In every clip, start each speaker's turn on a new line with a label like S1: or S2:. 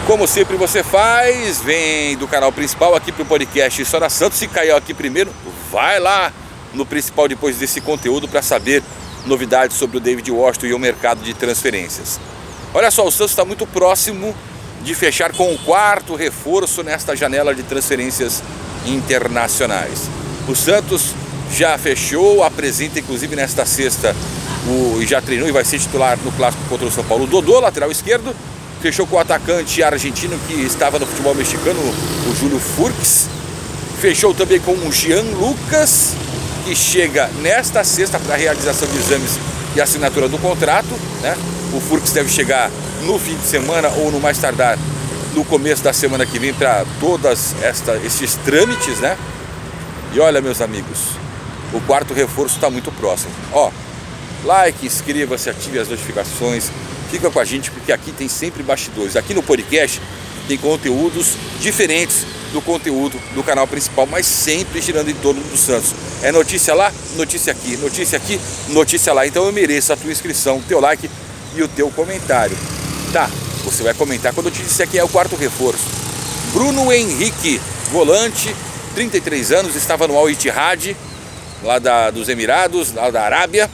S1: Como sempre você faz, vem do canal principal aqui pro podcast História Santos. Se caiu aqui primeiro, vai lá no principal depois desse conteúdo para saber novidades sobre o David Washington e o mercado de transferências. Olha só, o Santos está muito próximo de fechar com o quarto reforço nesta janela de transferências internacionais. O Santos já fechou, apresenta inclusive nesta sexta, e já treinou e vai ser titular no clássico contra o São Paulo, o Dodô, lateral esquerdo. Fechou com o atacante argentino que estava no futebol mexicano, o Júlio Furques. Fechou também com o Jean Lucas, que chega nesta sexta para a realização de exames e assinatura do contrato, né? O Furques deve chegar no fim de semana ou no mais tardar no começo da semana que vem para todos esses trâmites, né? E olha, meus amigos, o quarto reforço está muito próximo. Ó, like, inscreva-se, ative as notificações. Fica com a gente porque aqui tem sempre bastidores. Aqui no podcast tem conteúdos diferentes do conteúdo do canal principal, mas sempre girando em torno do Santos. É notícia lá, notícia aqui, notícia lá. Então eu mereço a tua inscrição, o teu like e o teu comentário. Tá, você vai comentar quando eu te disser quem é o quarto reforço. Bruno Henrique, volante, 33 anos, estava no Al Ittihad, lá dos Emirados, lá da Arábia,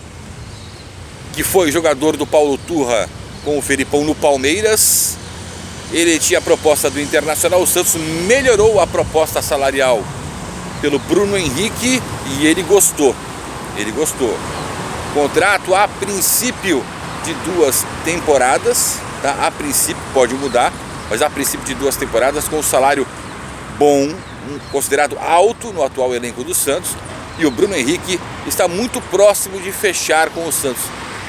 S1: que foi jogador do Paulo Turra com o Felipão no Palmeiras. Ele tinha a proposta do Internacional, o Santos melhorou a proposta salarial pelo Bruno Henrique e ele gostou. Contrato a princípio de 2 temporadas, tá? A princípio pode mudar, mas a princípio de 2 temporadas com um salário bom, considerado alto no atual elenco do Santos. E o Bruno Henrique está muito próximo de fechar com o Santos.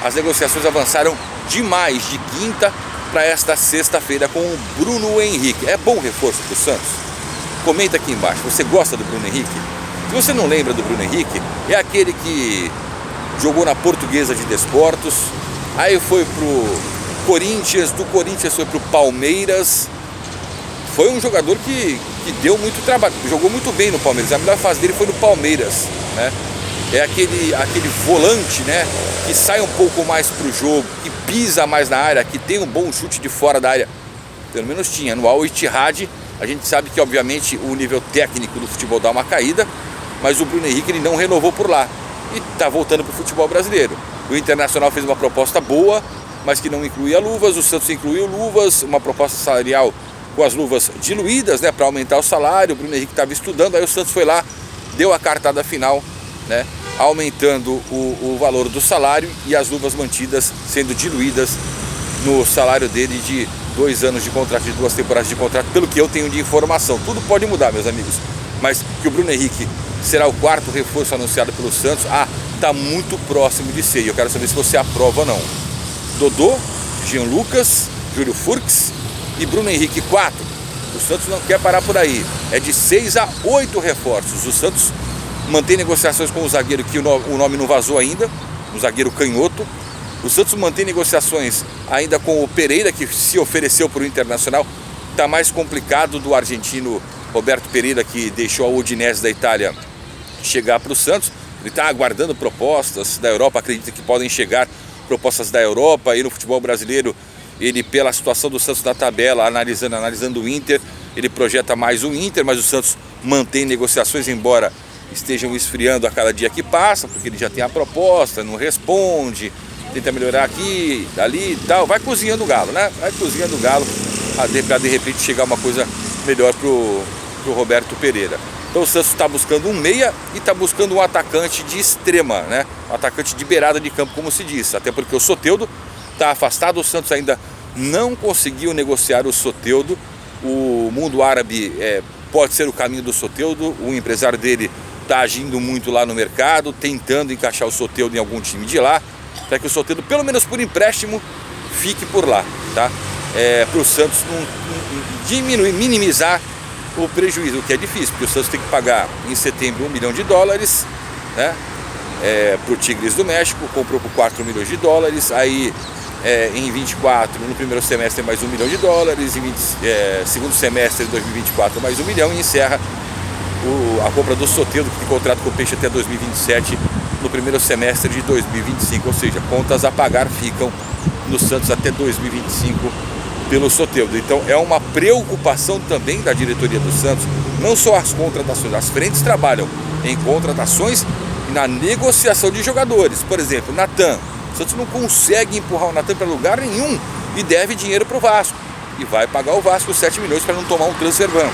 S1: As negociações avançaram demais de quinta para esta sexta-feira com o Bruno Henrique. É bom reforço para o Santos? Comenta aqui embaixo, você gosta do Bruno Henrique? Se você não lembra do Bruno Henrique, é aquele que jogou na Portuguesa de Desportos, aí foi pro Corinthians, do Corinthians foi pro Palmeiras. Foi um jogador que deu muito trabalho, jogou muito bem no Palmeiras. A melhor fase dele foi no Palmeiras, né? É aquele volante, né, que sai um pouco mais pro jogo, que pisa mais na área, que tem um bom chute de fora da área. Pelo menos tinha. No Al Ittihad, a gente sabe que obviamente o nível técnico do futebol dá uma caída, mas o Bruno Henrique ele não renovou por lá e está voltando para o futebol brasileiro. O Internacional fez uma proposta boa, mas que não incluía luvas. O Santos incluiu luvas, uma proposta salarial com as luvas diluídas, né, para aumentar o salário. O Bruno Henrique estava estudando, aí o Santos foi lá, deu a cartada final, né, aumentando o valor do salário e as luvas mantidas sendo diluídas no salário dele de 2 anos de contrato, de 2 temporadas de contrato, pelo que eu tenho de informação. Tudo pode mudar, meus amigos, mas que o Bruno Henrique será o quarto reforço anunciado pelo Santos, está muito próximo de ser, e eu quero saber se você aprova ou não. Dodô, Jean Lucas, Júlio Furques e Bruno Henrique 4. O Santos não quer parar por aí, é de 6 a 8 reforços. O Santos mantém negociações com o zagueiro, que o nome não vazou ainda, um zagueiro canhoto. O Santos mantém negociações ainda com o Pereira, que se ofereceu para o Internacional. Está mais complicado do argentino Roberto Pereira, que deixou a Udinese da Itália chegar para o Santos. Ele está aguardando propostas da Europa, acredita que podem chegar propostas da Europa. E no futebol brasileiro, ele, pela situação do Santos na tabela, analisando o Inter, ele projeta mais o Inter, mas o Santos mantém negociações, embora estejam esfriando a cada dia que passa, porque ele já tem a proposta, não responde, tenta melhorar aqui, dali e tal. Vai cozinhando o galo, né? Vai cozinhando o galo para de repente chegar uma coisa melhor pro Roberto Pereira. Então o Santos está buscando um meia e está buscando um atacante de extrema, né? Um atacante de beirada de campo, como se diz. Até porque o Soteldo está afastado, o Santos ainda não conseguiu negociar o Soteldo. O mundo árabe pode ser o caminho do Soteldo, o empresário dele está agindo muito lá no mercado, tentando encaixar o Soteldo em algum time de lá, para que o Soteldo, pelo menos por empréstimo, fique por lá, tá? Para o Santos não minimizar o prejuízo, o que é difícil, porque o Santos tem que pagar em setembro $1 milhão, né? Para o Tigres do México, comprou por $4 milhões, aí em 24, no primeiro semestre mais $1 milhão, em segundo semestre de 2024 mais $1 milhão, e encerra a compra do Soteldo, que tem contrato com o Peixe até 2027, no primeiro semestre de 2025, ou seja, contas a pagar ficam no Santos até 2025 pelo Soteldo. Então é uma preocupação também da diretoria do Santos, não só as contratações, as frentes trabalham em contratações e na negociação de jogadores. Por exemplo, Natan. O Santos não consegue empurrar o Natan para lugar nenhum e deve dinheiro para o Vasco. E vai pagar o Vasco 7 milhões para não tomar um transfer ban.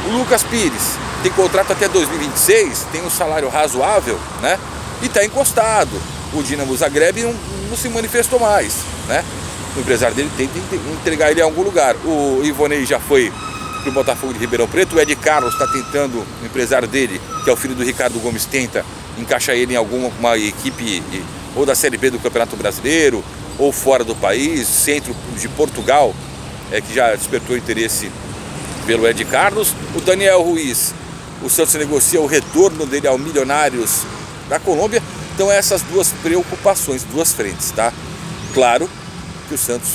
S1: O Lucas Pires tem contrato até 2026, tem um salário razoável, né? E está encostado. O Dinamo Zagreb não se manifestou mais, né? O empresário dele tem que entregar ele em algum lugar. O Ivonei já foi para o Botafogo de Ribeirão Preto. O Ed Carlos está tentando, o empresário dele, que é o filho do Ricardo Gomes, tenta encaixar ele em alguma equipe ou da Série B do Campeonato Brasileiro, ou fora do país, centro de Portugal, que já despertou interesse pelo Ed Carlos. O Daniel Ruiz, o Santos negocia o retorno dele ao Milionários da Colômbia. Então essas duas preocupações, duas frentes, tá? Claro que o Santos,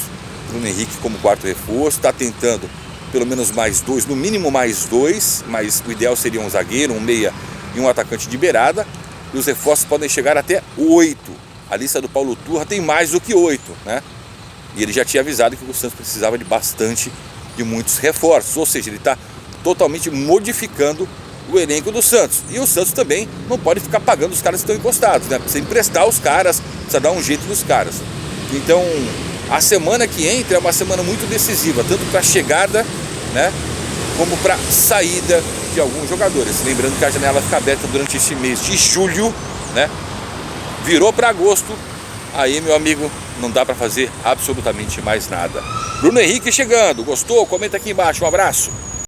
S1: Bruno Henrique como quarto reforço, está tentando pelo menos mais dois, no mínimo mais dois, mas o ideal seria um zagueiro, um meia e um atacante de beirada. E os reforços podem chegar até 8. A lista do Paulo Turra tem mais do que 8, né? E ele já tinha avisado que o Santos precisava de muitos reforços, ou seja, ele está totalmente modificando o elenco do Santos. E o Santos também não pode ficar pagando os caras que estão encostados, né? Precisa emprestar os caras, precisa dar um jeito nos caras. Então, a semana que entra é uma semana muito decisiva, tanto para a chegada, né, como para a saída de alguns jogadores. Lembrando que a janela fica aberta durante esse mês de julho, né? Virou para agosto, aí, meu amigo, não dá para fazer absolutamente mais nada. Bruno Henrique chegando, gostou? Comenta aqui embaixo, um abraço.